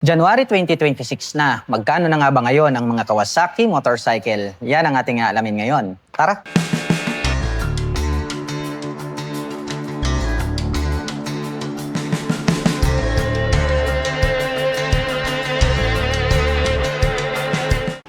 January 2026 na. Magkano na nga ba ngayon ang mga Kawasaki motorcycle? Yan ang ating alamin ngayon. Tara!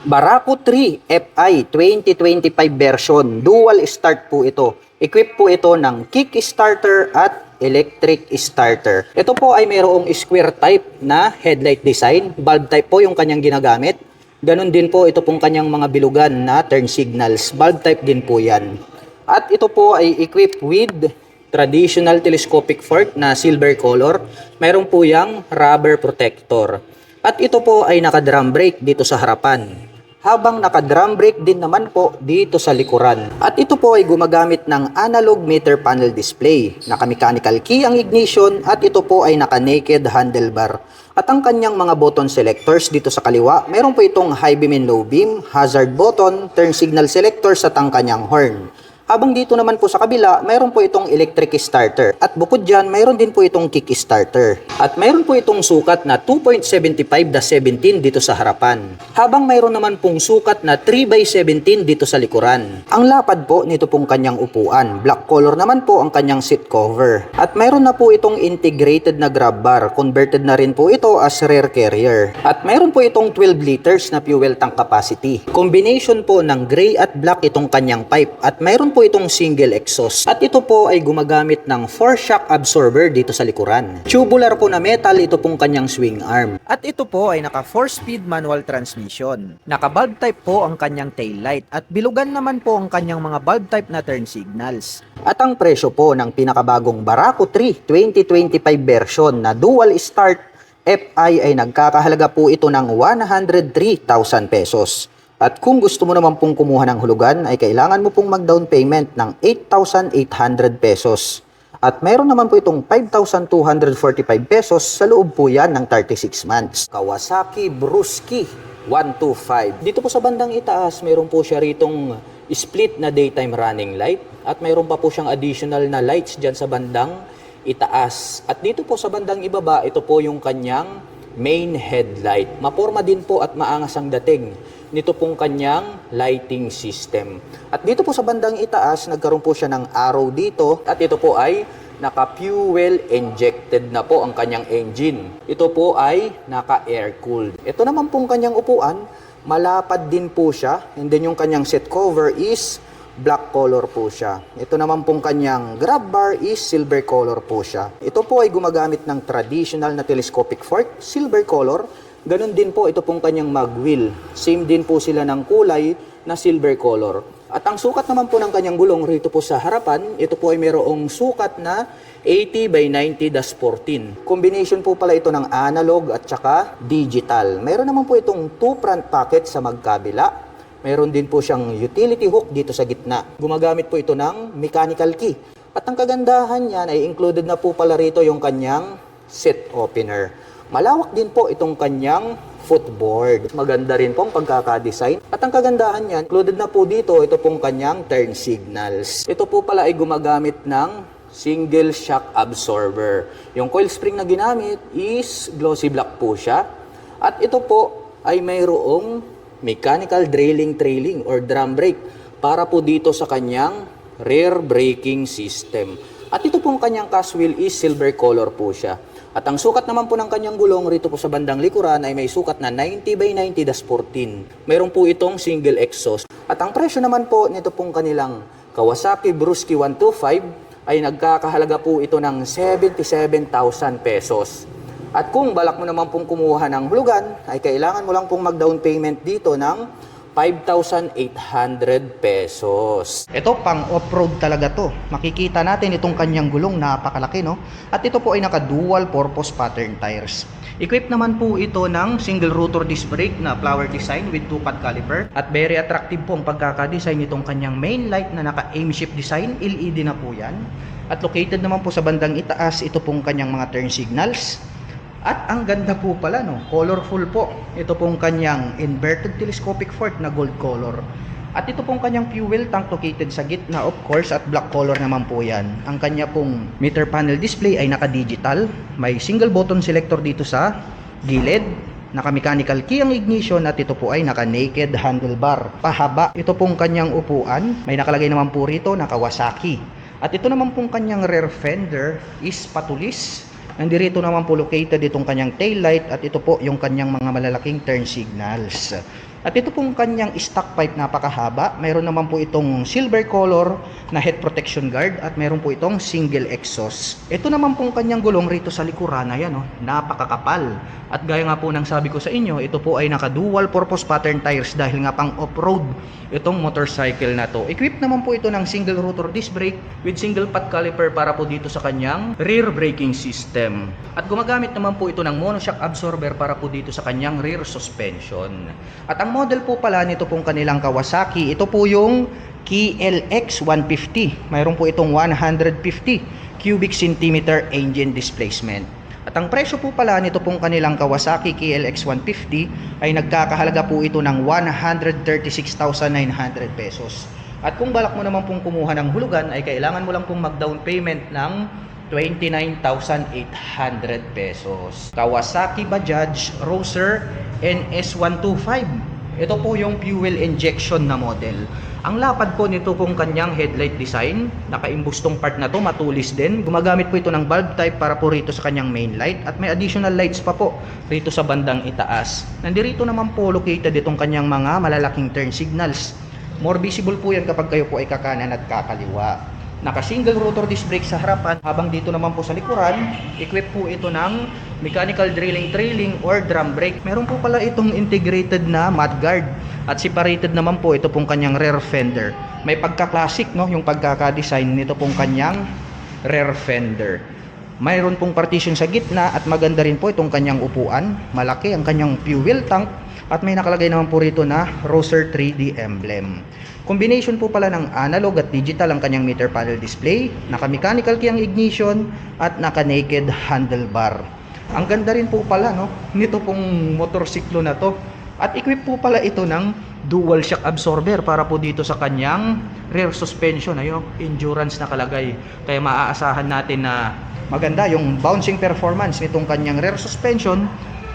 Barako 3 Fi 2025 version. Dual start po ito. Equip po ito ng kickstarter at electric starter. Ito po ay mayroong square type na headlight design. Bulb type po yung kanyang ginagamit. Ganon din po ito pong kanyang mga bilugan na turn signals. Bulb type din po yan. At ito po ay equipped with traditional telescopic fork na silver color. Mayroon po yang rubber protector. At ito po ay naka-drum brake dito sa harapan. Habang naka-drum brake din naman po dito sa likuran. At ito po ay gumagamit ng analog meter panel display. Naka-mechanical key ang ignition at ito po ay naka-naked handlebar. At ang kanyang mga button selectors dito sa kaliwa, meron po itong high beam and low beam, hazard button, turn signal selectors at ang kanyang horn. Habang dito naman po sa kabila, mayroon po itong electric starter. At bukod dyan, mayroon din po itong kick starter. At mayroon po itong sukat na 2.75/17 dito sa harapan. Habang mayroon naman pong sukat na 3/17 dito sa likuran. Ang lapad po nito pong kanyang upuan. Black color naman po ang kanyang seat cover. At mayroon na po itong integrated na grab bar. Converted na rin po ito as rear carrier. At mayroon po itong 12 liters na fuel tank capacity. Combination po ng gray at black itong kanyang pipe. At mayroon po itong single exhaust. At ito po ay gumagamit ng 4 shock absorber dito sa likuran. Tubular po na metal ito pong kanyang swing arm. At ito po ay naka 4-speed manual transmission. Naka bulb type po ang kanyang tail light at bilugan naman po ang kanyang mga bulb type na turn signals. At ang presyo po ng pinakabagong Barako 3 2025 version na dual start Fi ay nagkakahalaga po ito ng 103,000 pesos. At kung gusto mo naman pong kumuha ng hulugan ay kailangan mo pong mag-down payment ng 8,800 pesos. At mayroon naman po itong 5,245 pesos sa loob po yan ng 36 months. Kawasaki Brusky 125. Dito po sa bandang itaas, mayroon po siya ritong split na daytime running light. At mayroon pa po siyang additional na lights dyan sa bandang itaas. At dito po sa bandang ibaba, ito po yung kanyang main headlight. Maporma din po at maangas ang dating nito pong kanyang lighting system. At dito po sa bandang itaas, nagkaroon po siya ng arrow dito. At ito po ay naka-fuel injected na po ang kanyang engine. Ito po ay naka-air cooled. Ito naman pong kanyang upuan, malapad din po siya. And then yung kanyang seat cover is black color po siya. Ito naman pong kanyang grab bar is silver color po siya. Ito po ay gumagamit ng traditional na telescopic fork, silver color. Ganon din po ito pong kanyang mag-wheel. Same din po sila ng kulay na silver color. At ang sukat naman po ng kanyang gulong rito po sa harapan, ito po ay mayroong sukat na 80/90-14. Combination po pala ito ng analog at saka digital. Mayroon naman po itong 2 front pocket sa magkabila. Mayroon din po siyang utility hook dito sa gitna. Gumagamit po ito ng mechanical key. At ang kagandahan niyan ay included na po pala rito yung kanyang seat opener. Malawak din po itong kanyang footboard. Maganda rin pong pagkakadesign. At ang kagandahan niyan, included na po dito ito pong kanyang turn signals. Ito po pala ay gumagamit ng single shock absorber. Yung coil spring na ginamit is glossy black po siya. At ito po ay mayroong mechanical trailing or drum brake para po dito sa kanyang rear braking system. At ito pong kanyang cast wheel is silver color po siya. At ang sukat naman po ng kanyang gulong rito po sa bandang likuran ay may sukat na 90/90-14. Mayroon po itong single exhaust. At ang presyo naman po nito pong kanilang Kawasaki Brusky 125 ay nagkakahalaga po ito ng 77,000 pesos. At kung balak mo naman pong kumuha ng hulugan, ay kailangan mo lang pong mag-down payment dito ng 5,800 pesos. Ito pang off-road talaga to. Makikita natin itong kanyang gulong, napakalaki no. At ito po ay naka dual purpose pattern tires. Equipped naman po ito ng single rotor disc brake na flower design with 2-cut caliper. At very attractive po ang pagkakadesign nitong kanyang main light na naka aim shift design, LED na po yan. At located naman po sa bandang itaas ito pong kanyang mga turn signals. At ang ganda po pala no, colorful po. Ito pong kanyang inverted telescopic fork na gold color. At ito pong kanyang fuel tank located sa gitna of course at black color naman po yan. Ang kanya pong meter panel display ay naka-digital. May single button selector dito sa gilid, naka-mechanical key ang ignition at ito po ay naka-naked handlebar. Pahaba, ito pong kanyang upuan. May nakalagay naman po rito na Kawasaki. At ito naman pong kanyang rear fender is patulis. Nandito naman po located itong kanyang tail light at ito po yung kanyang mga malalaking turn signals. At ito pong kanyang stock pipe napakahaba. Mayroon naman po itong silver color na head protection guard at mayroon po itong single exhaust. Ito naman pong kanyang gulong rito sa likuran, ayan oh, napakakapal. At gaya nga po ng sabi ko sa inyo, ito po ay naka dual purpose pattern tires dahil nga pang off-road itong motorcycle na to. Equipped naman po ito ng single rotor disc brake with single pot caliper para po dito sa kanyang rear braking system. At gumagamit naman po ito ng monoshock absorber para po dito sa kanyang rear suspension. At ang model po pala nito pong kanilang Kawasaki, ito po yung KLX 150. Mayroon po itong 150 cubic centimeter engine displacement. At ang presyo po pala nito pong kanilang Kawasaki KLX 150 ay nagkakahalaga po ito ng 136,900 pesos. At kung balak mo naman pong kumuha ng hulugan ay kailangan mo lang pong mag-down payment ng 29,800 pesos. Kawasaki Bajaj Roser NS125. Ito po yung fuel injection na model. Ang lapad po nito pong kanyang headlight design, nakaimbustong part na to, matulis din. Gumagamit po ito ng bulb type para po rito sa kanyang main light at may additional lights pa po rito sa bandang itaas. Nandito naman po located itong kanyang mga malalaking turn signals. More visible po yan kapag kayo po ay kakanan at kakaliwa. Naka-single rotor disc brake sa harapan, habang dito naman po sa likuran, equip po ito ng mechanical drilling trailing or drum brake. Meron po pala itong integrated na mudguard at separated naman po ito pong kanyang rear fender. May pagka-classic no, yung pagkaka-design nito pong kanyang rear fender. Mayroon pong partition sa gitna at maganda rin po itong kanyang upuan. Malaki ang kanyang fuel tank at may nakalagay naman po rito na Roser 3D emblem. Combination po pala ng analog at digital ang kanyang meter panel display, naka-mechanical key ang ignition at naka-naked handlebar. Ang ganda rin po pala no, nito pong motorsiklo na to. At equip po pala ito ng dual shock absorber para po dito sa kanyang rear suspension. Ayun, endurance nakalagay. Kaya maaasahan natin na maganda yung bouncing performance nitong kanyang rear suspension.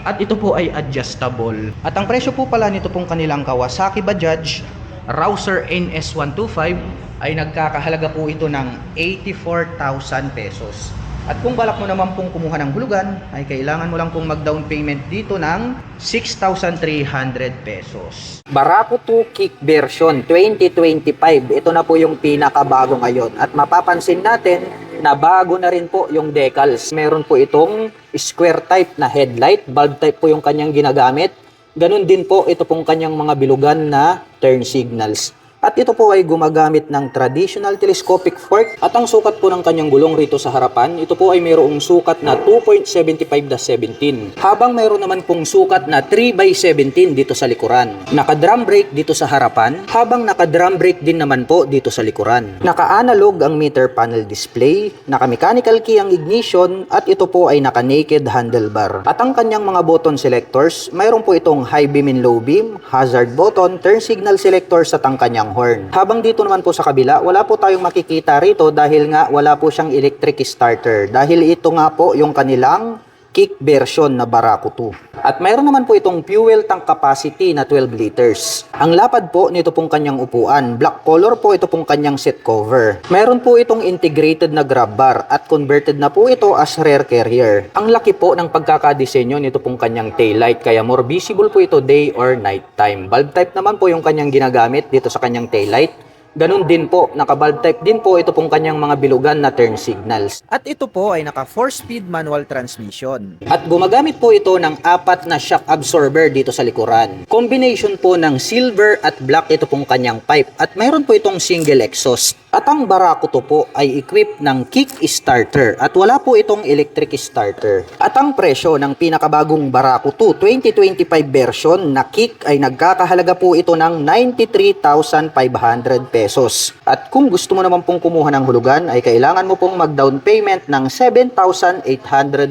At ito po ay adjustable. At ang presyo po pala nito pong kanilang Kawasaki Bajaj Rouser NS125 ay nagkakahalaga po ito ng 84,000 pesos. At kung balak mo naman pong kumuha ng hulugan, ay kailangan mo lang pong mag-down payment dito ng 6,300 pesos. Barako 2 Kick version 2025. Ito na po yung pinakabago ngayon. At mapapansin natin na bago na rin po yung decals. Meron po itong square type na headlight. Bulb type po yung kanyang ginagamit. Ganun din po ito pong kanyang mga bilugan na turn signals. At ito po ay gumagamit ng traditional telescopic fork at ang sukat po ng kanyang gulong rito sa harapan, ito po ay mayroong sukat na 2.75/17 habang mayroon naman pong sukat na 3/17 dito sa likuran. Naka-drum brake dito sa harapan habang naka-drum brake din naman po dito sa likuran. Naka-analog ang meter panel display, naka-mechanical key ang ignition at ito po ay naka-naked handlebar. At ang kanyang mga button selectors, mayroon po itong high beam and low beam, hazard button, turn signal selectors at ang kanyang horn. Habang dito naman po sa kabila, wala po tayong makikita rito dahil nga wala po siyang electric starter. Dahil ito nga po yung kanilang kick version na Barako 2. At mayroon naman po itong fuel tank capacity na 12 liters. Ang lapad po nito pong kanyang upuan, black color po ito pong kanyang seat cover. Mayroon po itong integrated na grab bar at converted na po ito as rear carrier. Ang laki po ng pagkakadesenyo nito pong kanyang taillight kaya more visible po ito day or night time. Bulb type naman po yung kanyang ginagamit dito sa kanyang taillight. Ganun din po, naka-bulb type din po ito pong kanyang mga bilugan na turn signals. At ito po ay naka 4-speed manual transmission. At gumagamit po ito ng 4 na shock absorber dito sa likuran. Combination po ng silver at black ito pong kanyang pipe. At mayroon po itong single exhaust. At ang Barako 2 po ay equipped ng kick starter at wala po itong electric starter. At ang presyo ng pinakabagong Barako 2 2025 version na kick ay nagkakahalaga po ito ng 93,500 pesos. At kung gusto mo naman pong kumuha ng hulugan ay kailangan mo pong mag-down payment ng 7,800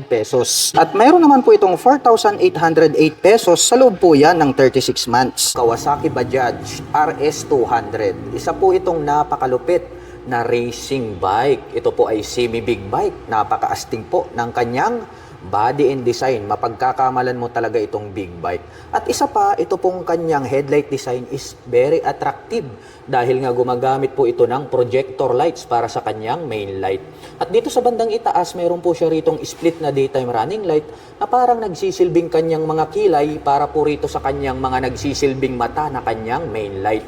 pesos. At mayroon naman po itong 4,808 pesos sa loob po yan ng 36 months. Kawasaki Bajaj RS200. Isa po itong napakalupit na racing bike. Ito po ay semi-big bike. Napakaastig po ng kanyang body and design, mapagkakamalan mo talaga itong big bike. At isa pa, ito pong kanyang headlight design is very attractive dahil nga gumagamit po ito ng projector lights para sa kanyang main light. At dito sa bandang itaas, mayroon po siya ritong split na daytime running light na parang nagsisilbing kanyang mga kilay para po rito sa kanyang mga nagsisilbing mata na kanyang main light.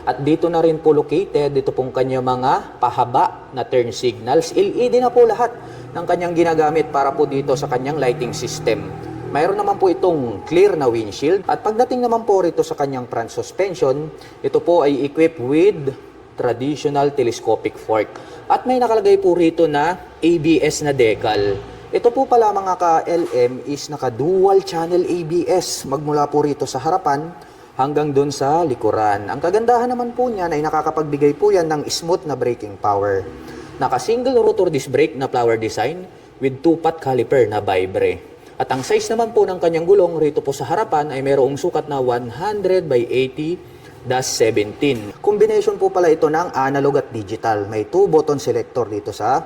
At dito na rin po located, dito pong kanyang mga pahaba na turn signals. LED na po lahat ng kanyang ginagamit para po dito sa kanyang lighting system. Mayroon naman po itong clear na windshield. At pagdating naman po rito sa kanyang front suspension, ito po ay equipped with traditional telescopic fork. At may nakalagay po rito na ABS na decal. Ito po pala mga ka-LM is naka dual channel ABS magmula po rito sa harapan hanggang dun sa likuran. Ang kagandahan naman po niyan ay nakakapagbigay po yan ng smooth na braking power. Naka-single rotor disc brake na flower design with 2-pot caliper na Vibre. At ang size naman po ng kanyang gulong rito po sa harapan ay mayroong sukat na 100 by 80-17. Combination po pala ito ng analog at digital. May 2 button selector dito sa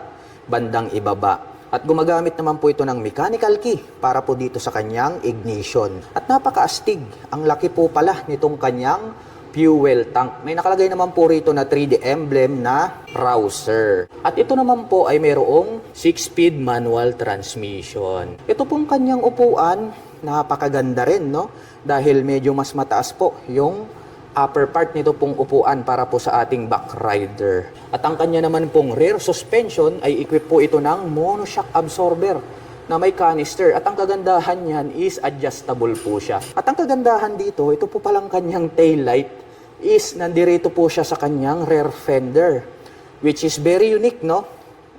bandang ibaba. At gumagamit naman po ito ng mechanical key para po dito sa kanyang ignition. At napakaastig. Ang laki po pala nitong kanyang fuel tank. May nakalagay naman po rito na 3D emblem na Rouser. At ito naman po ay mayroong 6-speed manual transmission. Ito pong kanyang upuan, napakaganda rin, no? Dahil medyo mas mataas po yung upper part nito pong upuan para po sa ating back rider. At ang kanya naman pong rear suspension ay equip po ito ng monoshock absorber na may canister. At ang kagandahan niyan is adjustable po siya. At ang kagandahan dito, ito po palang kanyang tail light is nandirito po siya sa kanyang rear fender, which is very unique, no?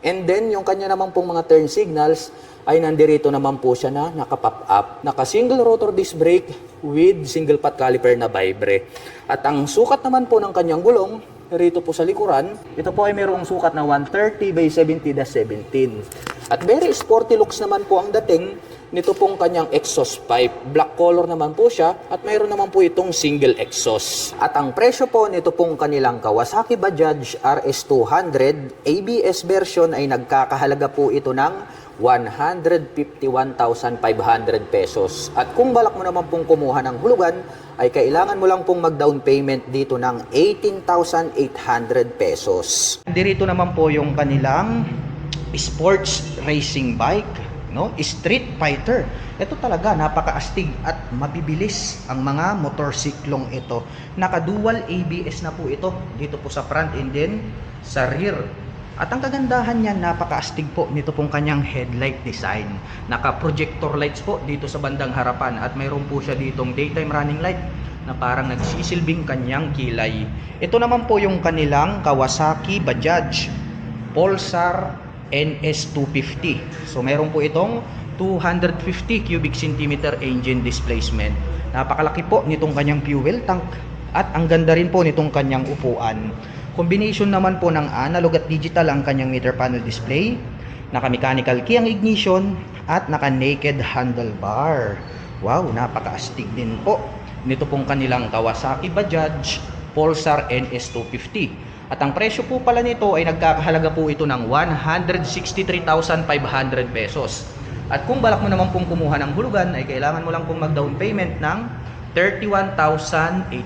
And then, yung kanya naman pong mga turn signals ay nandirito naman po siya na naka-pop up. Naka-single rotor disc brake with single pot caliper na Vibre. At ang sukat naman po ng kanyang gulong, rito po sa likuran, ito po ay mayroong sukat na 130 by 70-17. At very sporty looks naman po ang dating nito pong kanyang exhaust pipe. Black color naman po siya at mayroon naman po itong single exhaust. At ang presyo po nito pong kanilang Kawasaki Bajaj RS200 ABS version ay nagkakahalaga po ito ng 151,500 pesos. At kung balak mo naman pong kumuha ng hulugan, ay kailangan mo lang pong mag-down payment dito ng 18,800 pesos. Dito naman po yung kanilang sports racing bike, no? Street Fighter. Ito talaga napakaastig at mabibilis ang mga motorsiklong ito. Naka-dual ABS na po ito dito po sa front and then sa rear. At ang kagandahan niya, napakaastig po nito pong kanyang headlight design. Naka-projector lights po dito sa bandang harapan at mayroon po siya ditong daytime running light na parang nagsisilbing kanyang kilay. Ito naman po yung kanilang Kawasaki Bajaj Pulsar NS250. So meron po itong 250 cubic centimeter engine displacement. Napakalaki po nitong kanyang fuel tank at ang ganda rin po nitong kanyang upuan. Combination naman po ng analog at digital ang kanyang meter panel display. Naka-mechanical key ang ignition at naka-naked handlebar. Wow, napakaastig din po nito pong kanilang Kawasaki Bajaj Pulsar NS250. At ang presyo po pala nito ay nagkakahalaga po ito ng 163,500 pesos. At kung balak mo naman pong kumuha ng hulugan ay kailangan mo lang pong mag-down payment ng 31,800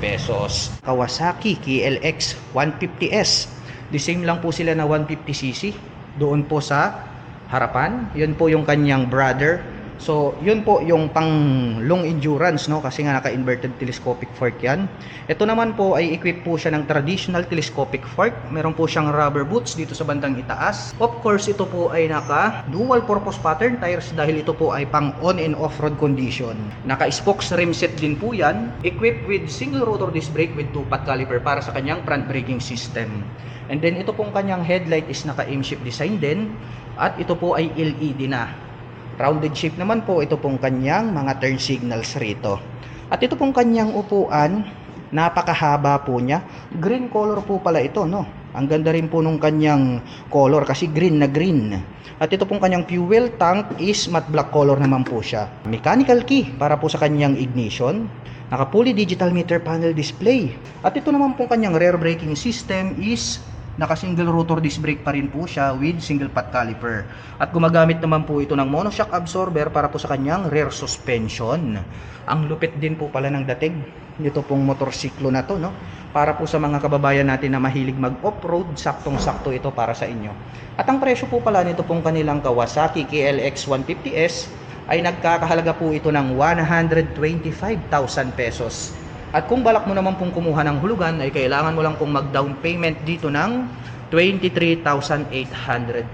pesos. Kawasaki KLX 150S. The same lang po sila na 150cc. Doon po sa harapan. Yun po yung kanyang brother. So, yun po yung pang long endurance, no? Kasi nga naka-inverted telescopic fork yan. Ito naman po ay equipped po siya ng traditional telescopic fork. Meron po siyang rubber boots dito sa bandang itaas. Of course, ito po ay naka dual purpose pattern tires dahil ito po ay pang on and off-road condition. Naka-spokes rim set din po yan. Equipped with single rotor disc brake with 2-pot caliper para sa kanyang front braking system. And then ito pong kanyang headlight is naka-aim shift design din. At ito po ay LED na. Rounded shape naman po ito pong kanyang mga turn signals rito. At ito pong kanyang upuan, napakahaba po niya. Green color po pala ito, no? Ang ganda rin po nung kanyang color kasi green na green. At ito pong kanyang fuel tank is matte black color naman po siya. Mechanical key para po sa kanyang ignition. Naka fully digital meter panel display. At ito naman pong kanyang rear braking system is Naka-single rotor disc brake pa rin po siya with single pot caliper. At gumagamit naman po ito ng monoshock absorber para po sa kanyang rear suspension. Ang lupit din po pala ng dating nito pong motorsiklo na to, no? Para po sa mga kababayan natin na mahilig mag-off-road, saktong-sakto ito para sa inyo. At ang presyo po pala nito pong kanilang Kawasaki KLX 150S ay nagkakahalaga po ito ng 125,000 pesos. At kung balak mo naman pong kumuha ng hulugan ay kailangan mo lang pong mag-down payment dito ng 23,800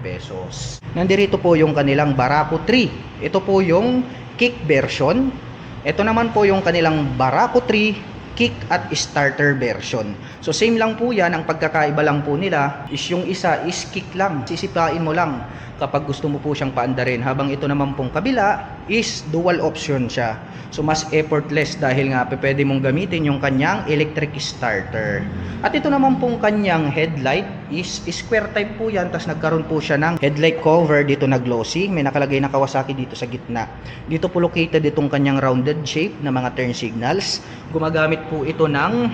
pesos. Nandirito po yung kanilang Barako 3. Ito po yung kick version. Ito naman po yung kanilang Barako 3 kick at starter version. So same lang po yan, ang pagkakaiba lang po nila is yung isa is kick lang, sisipain mo lang kapag gusto mo po siyang paandarin, habang ito naman pong kabila is dual option siya. So mas effortless dahil nga pwede mong gamitin yung kanyang electric starter. At ito naman pong kanyang headlight is square type po yan, tas nagkaroon po siya ng headlight cover dito na glossy, may nakalagay na Kawasaki dito sa gitna. Dito po located itong kanyang rounded shape na mga turn signals. Gumagamit po ito ng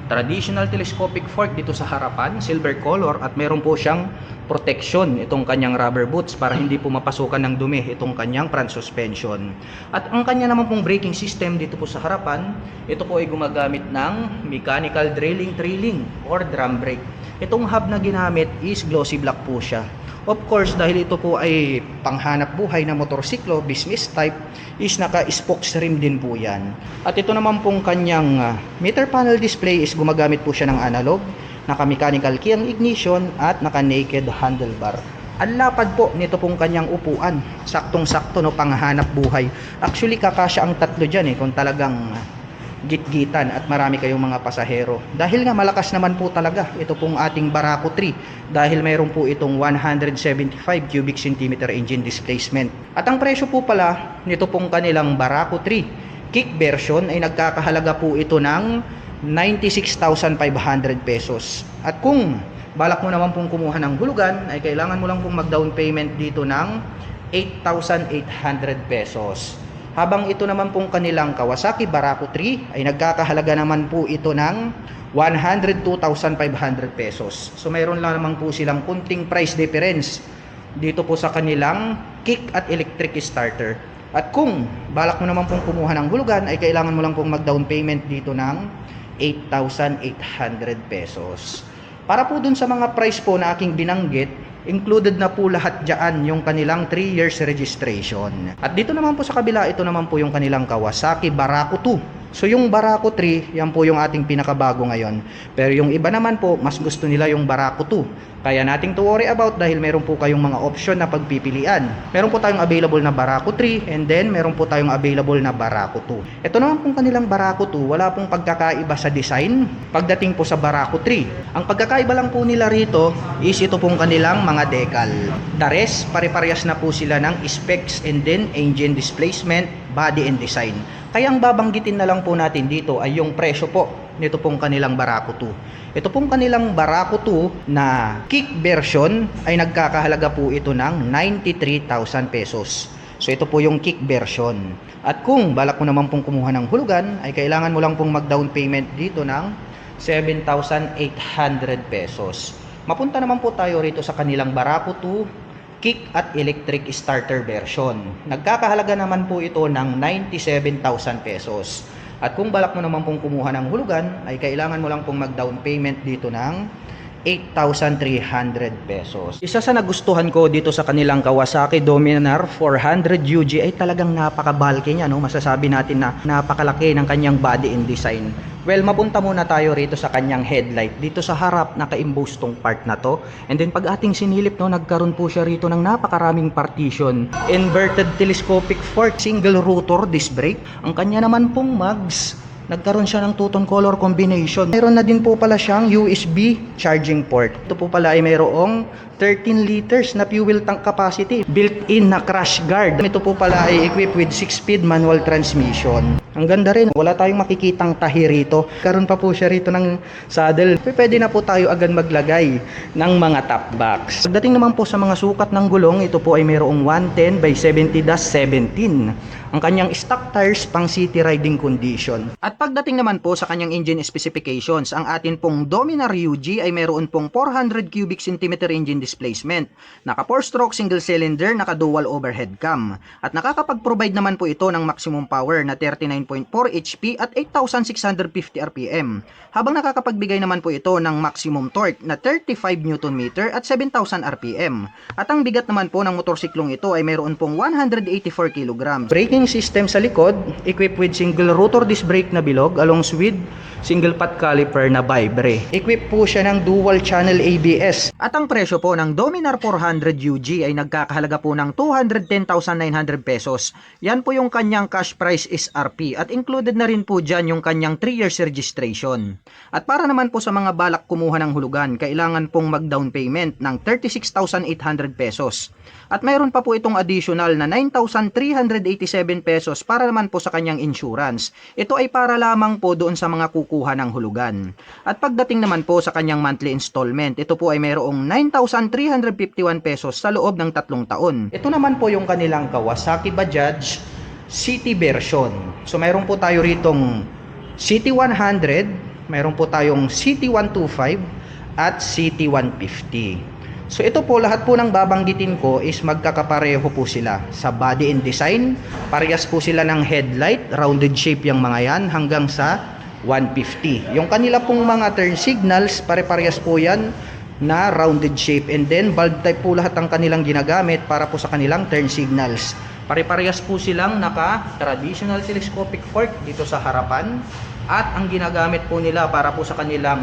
traditional telescopic fork dito sa harapan, silver color, at meron po siyang protection itong kanyang rubber boots para hindi po mapasukan ng dumi itong kanyang front suspension. At ang kanya naman pong braking system dito po sa harapan, ito po ay gumagamit ng mechanical drilling or drum brake. Itong hub na ginamit is glossy black po siya. Of course, dahil ito po ay panghanap buhay na motorsiklo, business type, is naka-spokes rim din po yan. At ito naman pong kanyang meter panel display is gumagamit po siya ng analog, naka-mechanical key ang ignition, at naka-naked handlebar. Ang lapad po nito pong kanyang upuan, saktong-sakto, no, panghanap buhay. Actually, kakasya ang tatlo dyan kung talagang gitgitan at marami kayong mga pasahero. Dahil nga malakas naman po talaga ito pong ating Barako 3 dahil mayroon po itong 175 cubic centimeter engine displacement. At ang presyo po pala nito pong kanilang Barako 3 kick version ay nagkakahalaga po ito ng 96,500 pesos. At kung balak mo naman pong kumuha ng hulugan ay kailangan mo lang pong mag-down payment dito ng 8,800 pesos. Habang ito naman pong kanilang Kawasaki Barako 3 ay nagkakahalaga naman po ito ng 102,500 pesos. So mayroon lang naman po silang kunting price difference dito po sa kanilang kick at electric starter. At kung balak mo naman pong kumuha ng hulugan ay kailangan mo lang pong mag-down payment dito ng 8,800 pesos. Para po dun sa mga price po na aking binanggit, included na po lahat dyan yung kanilang 3 years registration. At dito naman po sa kabila, ito naman po yung kanilang Kawasaki Barako 2. So yung Barako 3, yan po yung ating pinakabago ngayon. Pero yung iba naman po, mas gusto nila yung Barako 2. Kaya nating to worry about dahil meron po kayong mga option na pagpipilian. Meron po tayong available na Barako 3 and then meron po tayong available na Barako 2. Ito naman pong kanilang Barako 2, wala pong pagkakaiba sa design pagdating po sa Barako 3. Ang pagkakaiba lang po nila rito is ito pong kanilang mga decal. The rest, pare-parehas na po sila ng specs and then engine displacement, body and design. Kaya ang babanggitin na lang po natin dito ay yung presyo po nito pong kanilang Barako 2. Ito pong kanilang Barako 2 na kick version ay nagkakahalaga po ito ng 93,000 pesos. So ito po yung kick version. At kung balak mo naman pong kumuha ng hulugan ay kailangan mo lang pong mag-down payment dito ng 7,800 pesos. Mapunta naman po tayo rito sa kanilang Barako 2 kick at electric starter version. Nagkakahalaga naman po ito ng 97,000 pesos. At kung balak mo naman pong kumuha ng hulugan, ay kailangan mo lang pong mag-down payment dito ng 8,300 pesos. Isa sa nagustuhan ko dito sa kanilang Kawasaki Dominar 400 UG ay talagang napaka-bulky niya, no? Masasabi natin na napakalaki ng kanyang body and design. Well, mapunta muna tayo rito sa kanyang headlight. Dito sa harap, naka-emboss tong part na to. And then pag ating sinilip, no, nagkaroon po siya rito ng napakaraming partition. Inverted telescopic fork, single rotor disc brake. Ang kanya naman pong mags, nagkaroon siya ng two-tone color combination. Mayroon na din po pala siyang USB charging port. Ito po pala ay mayroong 13 liters na fuel tank capacity. Built-in na crash guard. Ito po pala ay equipped with 6-speed manual transmission. Ang ganda rin. Wala tayong makikitang tahi rito. Karoon pa po siya rito ng saddle. Pwede na po tayo agad maglagay ng mga top box. Pagdating naman po sa mga sukat ng gulong, ito po ay mayroong 110 by 70-17. ang kanyang stock tires pang city riding condition. At pagdating naman po sa kanyang engine specifications, ang atin pong Dominar UG ay mayroon pong 400 cubic centimeter engine displacement, naka 4-stroke single cylinder, naka dual overhead cam, at nakakapag-provide naman po ito ng maximum power na 39.4 HP at 8,650 RPM, habang nakakapagbigay naman po ito ng maximum torque na 35 Nm at 7,000 RPM. At ang bigat naman po ng motorsiklong ito ay mayroon pong 184 kg. Braking system sa likod, equipped with single rotor disc brake na bilog along with single pot caliper na Vibre. Equipped po siya ng dual channel ABS. At ang presyo po ng Dominar 400 UG ay nagkakahalaga po ng 210,900 pesos. Yan po yung kanyang cash price SRP at included na rin po dyan yung kanyang 3 years registration. At para naman po sa mga balak kumuha ng hulugan, kailangan pong mag-down payment ng 36,800 pesos. At mayroon pa po itong additional na 9,387 pesos para naman po sa kanyang insurance. Ito ay para lamang po doon sa mga kukuha ng hulugan. At pagdating naman po sa kanyang monthly installment, ito po ay mayroong 9,351 pesos sa loob ng 3 taon. Ito naman po yung kanilang Kawasaki Bajaj City version. So mayroon po tayo ritong City 100, mayroon po tayong City 125 at City 150. So ito po, lahat po ng babanggitin ko is magkakapareho po sila sa body and design. Parehas po sila ng headlight, rounded shape yung mga yan hanggang sa 150. Yung kanila pong mga turn signals, pare-parehas po yan na rounded shape, and then bulb type po lahat ang kanilang ginagamit para po sa kanilang turn signals. Pare-parehas po silang naka traditional telescopic fork dito sa harapan, at ang ginagamit po nila para po sa kanilang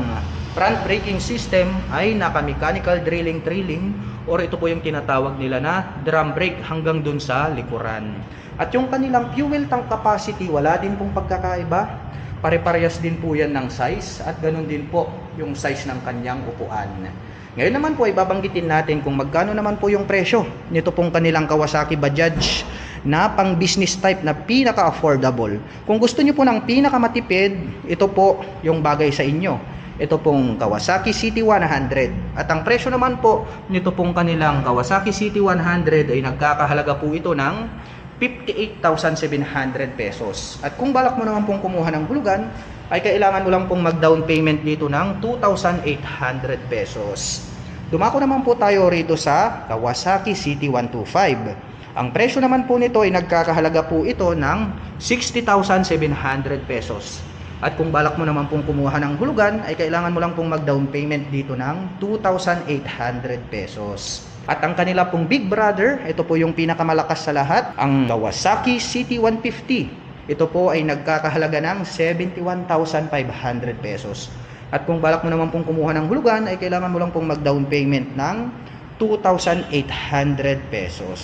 front braking system ay naka mechanical drilling trailing, or ito po yung tinatawag nila na drum brake hanggang dun sa likuran. At yung kanilang fuel tank capacity, wala din pong pagkakaiba. Pare-parehas din po yan ng size, at ganun din po yung size ng kanyang upuan. Ngayon naman po ay babanggitin natin kung magkano naman po yung presyo nito pong kanilang Kawasaki Bajaj na pang business type na pinaka-affordable. Kung gusto niyo po ng pinakamatipid, ito po yung bagay sa inyo. Ito pong Kawasaki City 100. At ang presyo naman po nito pong kanilang Kawasaki City 100 ay nagkakahalaga po ito ng 58,700 pesos. At kung balak mo naman pong kumuha ng hulugan, ay kailangan mo lang pong mag-down payment dito ng 2,800 pesos. Dumako naman po tayo rito sa Kawasaki City 125. Ang presyo naman po nito ay nagkakahalaga po ito ng 60,700 pesos. At kung balak mo naman pong kumuha ng hulugan, ay kailangan mo lang pong mag-down payment dito ng 2,800 pesos. At ang kanila pong big brother, ito po yung pinakamalakas sa lahat, ang Kawasaki City 150. Ito po ay nagkakahalaga ng 71,500 pesos. At kung balak mo naman pong kumuha ng hulugan, ay kailangan mo lang pong mag-down payment ng 2,800 pesos.